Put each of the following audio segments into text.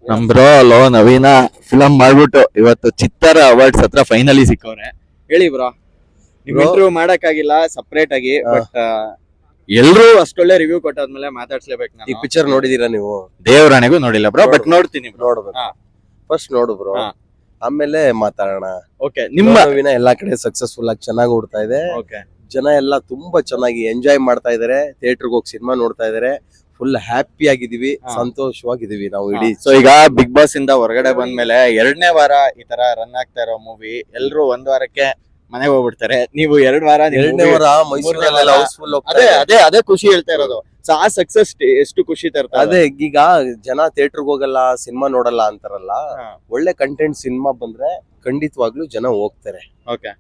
ನಮ್ bro low ನವೀನ film ಮಾಡ್ಬಿಟ್ಟು ಇವತ್ತು ಚಿತ್ತಾರ ಅವಾರ್ಡ್ಸ್ ಹತ್ರ ಫೈನಲಿ ಸಿಕ್ಕವ್ರೆ. ಹೇಳಿ ಬ್ರೋ, ನಿಮ್ ಇಂಟರ್ವ್ಯೂ ಮಾಡಕ್ಕಾಗಿಲ್ಲ ಸಪರೇಟ್ ಆಗಿ, ಬಟ್ ಎಲ್ರು ಅಷ್ಟೊಳ್ಳೆ ರಿವ್ಯೂ ಕೊಟ್ಟಾದ್ಮೇಲೆ ಮಾತಾಡ್ಸ್ಲೇಬೇಕು. ಈ ಪಿಕ್ಚರ್ ನೋಡಿದೀರಾ ನೀವು? ದೇವರಾಣೆಗೂ ನೋಡಿಲ್ಲ ಬ್ರೋ, ಬಟ್ ನೋಡ್ತೀನಿ ಬ್ರೋ. ನೋಡ್ಬೇಕು, ಫಸ್ಟ್ ನೋಡು ಬ್ರೋ, ಆಮೇಲೆ ಮಾತಾಡೋಣ. ಓಕೆ, ನಿಮ್ಮ ನವೀನ ಎಲ್ಲಾ ಕಡೆ ಸಕ್ಸಸ್ಫುಲ್ ಆಗಿ ಚೆನ್ನಾಗಿ ಓಡ್ತಾ ಇದೆ. ಓಕೆ, ಜನ ಎಲ್ಲ ತುಂಬಾ ಚೆನ್ನಾಗಿ ಎಂಜಾಯ್ ಮಾಡ್ತಾ ಇದಾರೆ, ಥಿಯೇಟರ್ಗೆ ಹೋಗಿ ಸಿನಿಮಾ ನೋಡ್ತಾ ಇದಾರೆ. ಫುಲ್ ಹ್ಯಾಪಿ ಆಗಿದೀವಿ, ಸಂತೋಷವಾಗಿದೀವಿ ನಾವು ಇಡೀ. ಸೊ ಈಗ ಬಿಗ್ ಬಾಸ್ ಇಂದ ಹೊರಗಡೆ ಬಂದ್ಮೇಲೆ 2ನೇ ವಾರ ಈ ತರ ರನ್ ಆಗ್ತಾ ಇರೋ ಮೂವಿ ಎಲ್ರು 1 ವಾರಕ್ಕೆ ಮನೆಗೆ ಹೋಗ್ಬಿಡ್ತಾರೆ. ನೀವು 2 ವಾರ 2ನೇ ವಾರ ಮೈಸೂರಲ್ಲೆಲ್ಲ ಹೌಸ್ಫುಲ್. ಅದೇ ಖುಷಿ ಹೇಳ್ತಾ ಇರೋದು. ಸೊ ಆ ಸಕ್ಸಸ್ ಎಷ್ಟು ಖುಷಿ ತರ್ತಾ. ಅದೇ ಈಗ ಜನ ಥಿಯೇಟರ್ಗೆ ಹೋಗಲ್ಲ, ಸಿನಿಮಾ ನೋಡಲ್ಲ ಅಂತಾರಲ್ಲ. ಒಳ್ಳೆ ಕಂಟೆಂಟ್ ಸಿನಿಮಾ ಬಂದ್ರೆ ಖಂಡಿತವಾಗ್ಲೂ ಜನ ಹೋಗ್ತಾರೆ.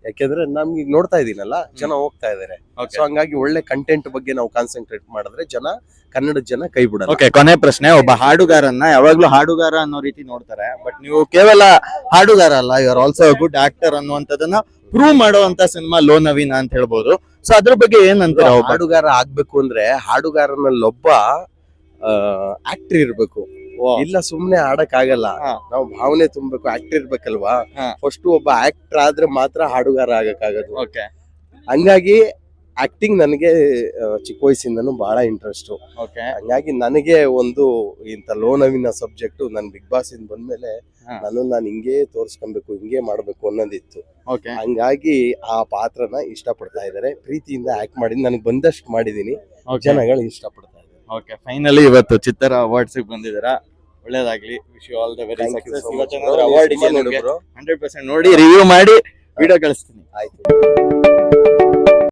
ಯಾಕೆಂದ್ರೆ ನಮ್ಗೆ ಈಗ ನೋಡ್ತಾ ಇದೀನಲ್ಲ, ಜನ ಹೋಗ್ತಾ ಇದಾರೆ. ಸೊ ಹಂಗಾಗಿ ಒಳ್ಳೆ ಕಂಟೆಂಟ್ ಬಗ್ಗೆ ನಾವು ಕಾನ್ಸಂಟ್ರೇಟ್ ಮಾಡಿದ್ರೆ ಕನ್ನಡದ ಜನ ಕೈ ಬಿಡಲ್ಲ. ಓಕೆ, ಕೊನೆ ಪ್ರಶ್ನೆ. ಒಬ್ಬ ಹಾಡುಗಾರನ್ನ ಯಾವಾಗ್ಲೂ ಹಾಡುಗಾರ ಅನ್ನೋ ರೀತಿ ನೋಡ್ತಾರೆ, ಬಟ್ ನೀವು ಕೇವಲ ಹಾಡುಗಾರ ಅಲ್ಲ, you are also good actor ಅನ್ನುವಂಥದ್ದನ್ನ ಪ್ರೂವ್ ಮಾಡುವಂತ ಸಿನಿಮಾ ಲೋ ನವೀನ ಅಂತ ಹೇಳ್ಬೋದು. ಸೊ ಅದ್ರ ಬಗ್ಗೆ ಏನಂತೀರ? ಹಾಡುಗಾರ ಆಗ್ಬೇಕು ಅಂದ್ರೆ ಹಾಡುಗಾರನಲ್ಲೊಬ್ಬ ಆಕ್ಟರ್ ಇರ್ಬೇಕು. ಇಲ್ಲ ಸುಮ್ನೆ ಆಡಕ್ ಆಗಲ್ಲ, ನಾವು ಭಾವನೆ ತುಂಬಬೇಕು, ಆಕ್ಟರ್ ಇರ್ಬೇಕಲ್ವಾ. ಫಸ್ಟ್ ಒಬ್ಬ ಆಕ್ಟರ್ ಆದ್ರೆ ಮಾತ್ರ ಹಾಡುಗಾರ ಆಗಕ್ಕಾಗದು. ಹಂಗಾಗಿ ಆಕ್ಟಿಂಗ್ ನನಗೆ ಚಿಕ್ಕ ವಯಸ್ಸಿಂದನೂ ಬಹಳ ಇಂಟ್ರೆಸ್ಟ್. ಹಂಗಾಗಿ ನನಗೆ ಒಂದು ಇಂತ ಲೋ ನವೀನ ಸಬ್ಜೆಕ್ಟ್ ನನ್ ಬಿಗ್ ಬಾಸ್ ಇಂದ ಬಂದ್ಮೇಲೆ ನಾನು ಹಿಂಗೆ ತೋರ್ಸ್ಕೊಬೇಕು, ಹಿಂಗೆ ಮಾಡ್ಬೇಕು ಅನ್ನೋದಿತ್ತು. ಹಂಗಾಗಿ ಆ ಪಾತ್ರನ ಇಷ್ಟಪಡ್ತಾ ಇದಾರೆ, ಪ್ರೀತಿಯಿಂದ ಆಕ್ಟ್ ಮಾಡಿ ನನಗೆ ಬಂದಷ್ಟು ಮಾಡಿದೀನಿ, ಜನಗಳು ಇಷ್ಟಪಡ್ತಾ ಇದ್ದಾರೆ. ಓಕೆ, ಫೈನಲಿ ಇವತ್ತು ಚಿತ್ತರ ಅವಾರ್ಡ್ಸ್ ಬಂದಿದ್ದೀರಾ, ಒಳ್ಳೇದಾಗ್ಲಿ. Wish you all the very success. Award 100% ನೋಡಿ ರಿವ್ಯೂ ಮಾಡಿ ವಿಡಿಯೋ ಕಳಿಸ್ತೀನಿ. ಆಯ್ತು.